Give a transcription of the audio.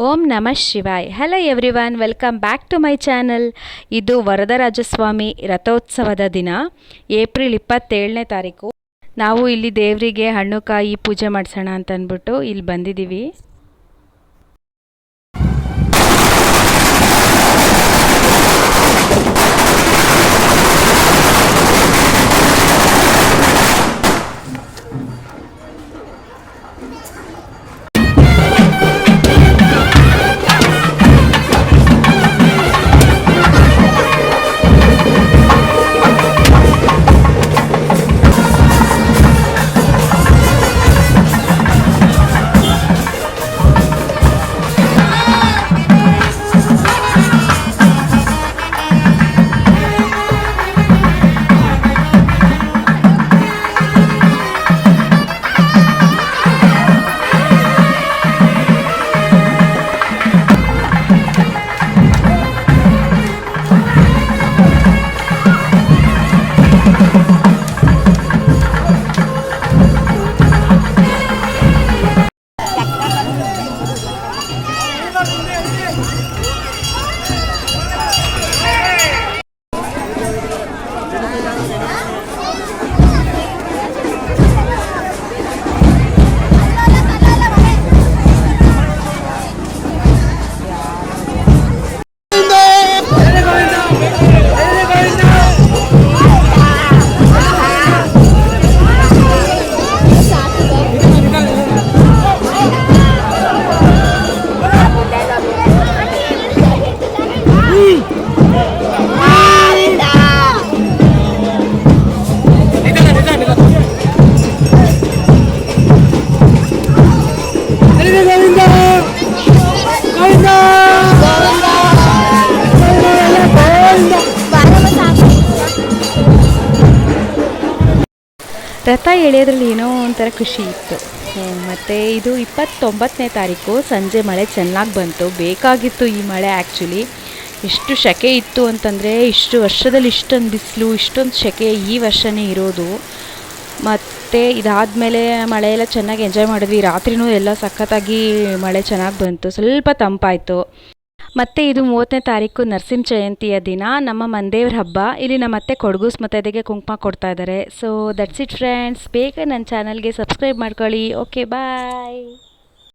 ಓಂ ನಮಃ ಶಿವಾಯ್. Hello everyone, welcome back to my channel. ಇದು ವರದರಾಜಸ್ವಾಮಿ ರಥೋತ್ಸವದ ದಿನ, ಏಪ್ರಿಲ್ 27ನೇ ತಾರೀಕು. ನಾವು ಇಲ್ಲಿ ದೇವರಿಗೆ ಹಣ್ಣು ಕಾಯಿ ಪೂಜೆ ಮಾಡಿಸೋಣ ಅಂತ ಅಂದ್ಬಿಟ್ಟು ಇಲ್ಲಿ ಬಂದಿದ್ದೀವಿ. ರಥ ಎಳೆಯೋದ್ರಲ್ಲಿ ಏನೋ ಒಂಥರ ಖುಷಿ ಇತ್ತು. ಮತ್ತು ಇದು 29ನೇ ತಾರೀಕು ಸಂಜೆ ಮಳೆ ಚೆನ್ನಾಗಿ ಬಂತು. ಬೇಕಾಗಿತ್ತು ಈ ಮಳೆ ಆ್ಯಕ್ಚುಲಿ. ಎಷ್ಟು ಸೆಕೆ ಇತ್ತು ಅಂತಂದರೆ, ಇಷ್ಟು ವರ್ಷದಲ್ಲಿ ಇಷ್ಟೊಂದು ಬಿಸಿಲು, ಇಷ್ಟೊಂದು ಸೆಕೆ ಈ ವರ್ಷವೇ ಇರೋದು. ಮತ್ತು ಇದಾದಮೇಲೆ ಮಳೆ ಎಲ್ಲ ಚೆನ್ನಾಗಿ ಎಂಜಾಯ್ ಮಾಡಿದ್ವಿ. ರಾತ್ರಿನೂ ಎಲ್ಲ ಸಖತ್ತಾಗಿ ಮಳೆ ಚೆನ್ನಾಗಿ ಬಂತು, ಸ್ವಲ್ಪ ತಂಪಾಯಿತು. ಮತ್ತು ಇದು 30ನೇ ತಾರೀಕು ನರಸಿಂಹ ಜಯಂತಿಯ ದಿನ, ನಮ್ಮ ಮನೆದೇವ್ರ ಹಬ್ಬ. ಇಲ್ಲಿ ನಮ್ಮ ಅತ್ತೆ ಕೊಡಗು ಮುತ್ತೈದೆಗೆ ಕುಂಕುಮ ಕೊಡ್ತಾ ಇದ್ದಾರೆ. So that's it friends. ಬೇಗ ನನ್ನ ಚಾನಲ್ಗೆ ಸಬ್ಸ್ಕ್ರೈಬ್ ಮಾಡ್ಕೊಳ್ಳಿ. ಓಕೆ, ಬಾಯ್.